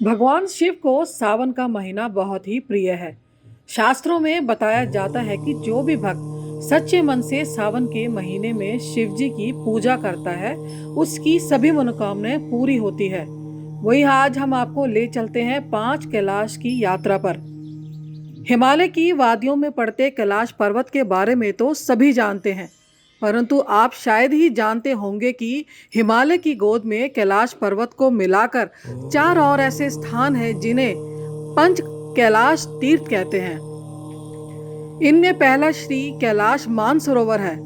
भगवान शिव को सावन का महीना बहुत ही प्रिय है। शास्त्रों में बताया जाता है कि जो भी भक्त सच्चे मन से सावन के महीने में शिव जी की पूजा करता है, उसकी सभी मनोकामनाएं पूरी होती है। वही आज हम आपको ले चलते हैं 5 कैलाश की यात्रा पर। हिमालय की वादियों में पड़ते कैलाश पर्वत के बारे में तो सभी जानते हैं, परंतु आप शायद ही जानते होंगे कि हिमालय की गोद में कैलाश पर्वत को मिलाकर 4 और ऐसे स्थान हैं जिन्हें पंच कैलाश तीर्थ कहते हैं। इनमें पहला श्री कैलाश मानसरोवर है।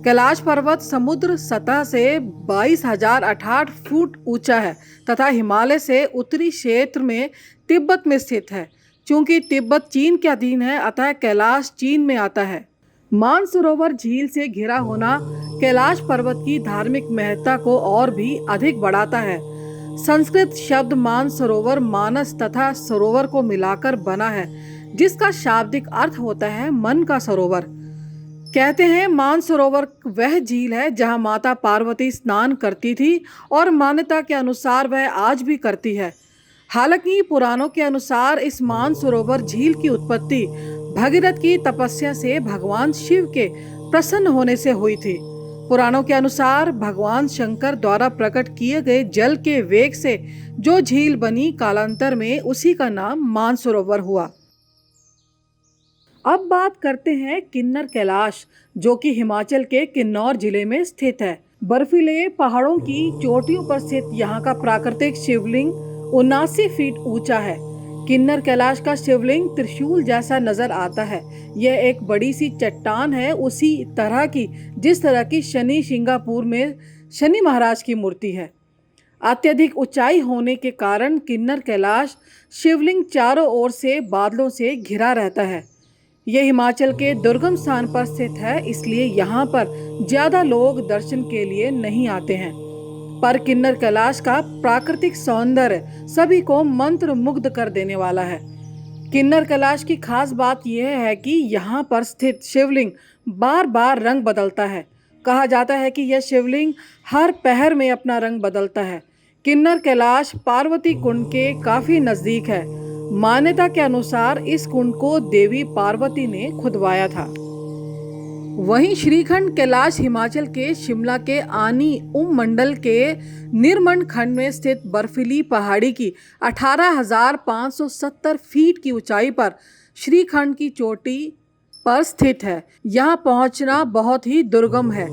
कैलाश पर्वत समुद्र सतह से 22,068 फुट ऊंचा है तथा हिमालय से उत्तरी क्षेत्र में तिब्बत में स्थित है। चूंकि तिब्बत चीन के अधीन है, अतः कैलाश चीन में आता है। मानसरोवर झील से घिरा होना कैलाश पर्वत की धार्मिक महत्ता को और भी अधिक बढ़ाता है। संस्कृत शब्द मानसरोवर मानस तथा सरोवर को मिलाकर बना है, जिसका शाब्दिक अर्थ होता है मन का सरोवर। कहते हैं मानसरोवर वह झील है जहां माता पार्वती स्नान करती थी और मान्यता के अनुसार वह आज भी करती है। हालांकि पुराणों के अनुसार इस मानसरोवर झील की उत्पत्ति भगीरथ की तपस्या से भगवान शिव के प्रसन्न होने से हुई थी। पुराणों के अनुसार भगवान शंकर द्वारा प्रकट किए गए जल के वेग से जो झील बनी, कालांतर में उसी का नाम मानसरोवर हुआ। अब बात करते हैं किन्नर कैलाश, जो कि हिमाचल के किन्नौर जिले में स्थित है। बर्फीले पहाड़ों की चोटियों पर स्थित यहाँ का प्राकृतिक शिवलिंग 79 फीट ऊंचा है। किन्नर कैलाश का शिवलिंग त्रिशूल जैसा नजर आता है। यह एक बड़ी सी चट्टान है, उसी तरह की जिस तरह की शनि सिंगापुर में शनि महाराज की मूर्ति है। अत्यधिक ऊंचाई होने के कारण किन्नर कैलाश शिवलिंग चारों ओर से बादलों से घिरा रहता है। यह हिमाचल के दुर्गम स्थान पर स्थित है, इसलिए यहाँ पर ज्यादा लोग दर्शन के लिए नहीं आते हैं। पर किन्नर कैलाश का प्राकृतिक सौंदर्य सभी को मंत्र मुग्ध कर देने वाला है। किन्नर कैलाश की खास बात यह है कि यहाँ पर स्थित शिवलिंग बार बार रंग बदलता है। कहा जाता है कि यह शिवलिंग हर पहर में अपना रंग बदलता है। किन्नर कैलाश पार्वती कुंड के काफी नजदीक है। मान्यता के अनुसार इस कुंड को देवी पार्वती ने खुदवाया था। वहीं श्रीखंड कैलाश हिमाचल के शिमला के आनी उपमंडल के निरमंड खंड में स्थित बर्फीली पहाड़ी की 18,570 फीट की ऊंचाई पर श्रीखंड की चोटी पर स्थित है। यहां पहुंचना बहुत ही दुर्गम है।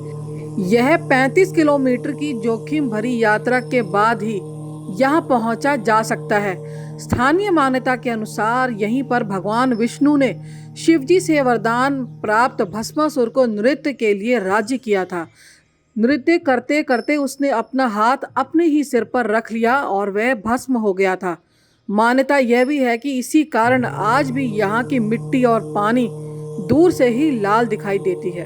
यह 35 किलोमीटर की जोखिम भरी यात्रा के बाद ही यहां पहुंचा जा सकता है। स्थानीय मान्यता के अनुसार यहीं पर भगवान विष्णु ने शिवजी से वरदान प्राप्त भस्मासुर को नृत्य के लिए राज्य किया था। नृत्य करते करते उसने अपना हाथ अपने ही सिर पर रख लिया और वह भस्म हो गया था। मान्यता यह भी है कि इसी कारण आज भी यहाँ की मिट्टी और पानी दूर से ही लाल दिखाई देती है।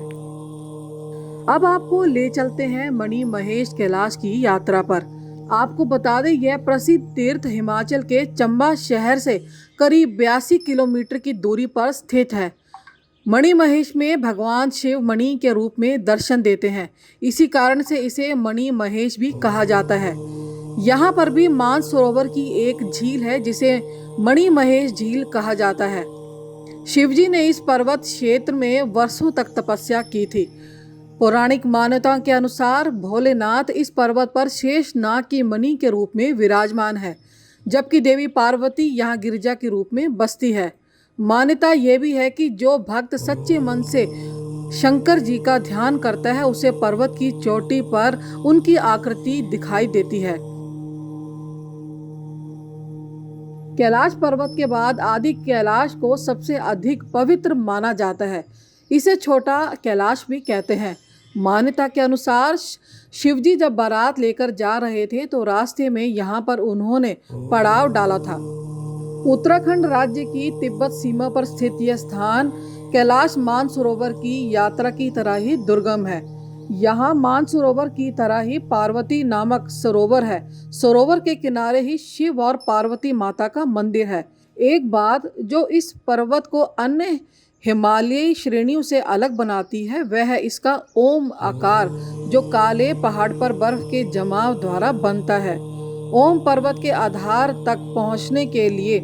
अब आपको ले चलते हैं मणि महेश कैलाश की यात्रा पर। आपको बता दें, यह प्रसिद्ध तीर्थ हिमाचल के चंबा शहर से करीब 82 किलोमीटर की दूरी पर स्थित है। मणि महेश में भगवान शिव मणि के रूप में दर्शन देते हैं, इसी कारण से इसे मणि महेश भी कहा जाता है। यहाँ पर भी मानसरोवर की एक झील है जिसे मणि महेश झील कहा जाता है। शिवजी ने इस पर्वत क्षेत्र में वर्षों तक तपस्या की थी। पौराणिक मान्यताओं के अनुसार भोलेनाथ इस पर्वत पर शेष नाग की मणि के रूप में विराजमान है, जबकि देवी पार्वती यहाँ गिरिजा के रूप में बसती है। मान्यता यह भी है कि जो भक्त सच्चे मन से शंकर जी का ध्यान करता है, उसे पर्वत की चोटी पर उनकी आकृति दिखाई देती है। कैलाश पर्वत के बाद आदि कैलाश को सबसे अधिक पवित्र माना जाता है। इसे छोटा कैलाश भी कहते हैं। मान्यता के अनुसार शिवजी जब बारात लेकर जा रहे थे तो रास्ते में यहाँ पर उन्होंने पड़ाव डाला था। उत्तराखंड राज्य की तिब्बत सीमा पर स्थित यह स्थान कैलाश मानसरोवर की यात्रा की तरह ही दुर्गम है। यहाँ मानसरोवर की तरह ही पार्वती नामक सरोवर है। सरोवर के किनारे ही शिव और पार्वती माता का मंदिर है। एक बात जो इस पर्वत को अन्य हिमालयी श्रेणियों से अलग बनाती है वह है इसका ओम आकार, जो काले पहाड़ पर बर्फ के जमाव द्वारा बनता है। ओम पर्वत के आधार तक पहुंचने के लिए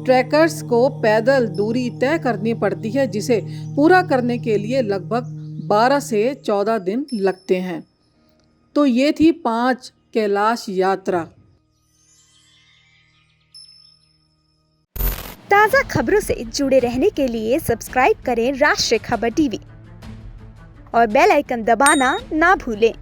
ट्रैकर्स को पैदल दूरी तय करनी पड़ती है, जिसे पूरा करने के लिए लगभग 12 से 14 दिन लगते हैं। तो ये थी 5 कैलाश यात्रा। ताज़ा खबरों से जुड़े रहने के लिए सब्सक्राइब करें राष्ट्रीय खबर टीवी और बेल आइकन दबाना ना भूलें।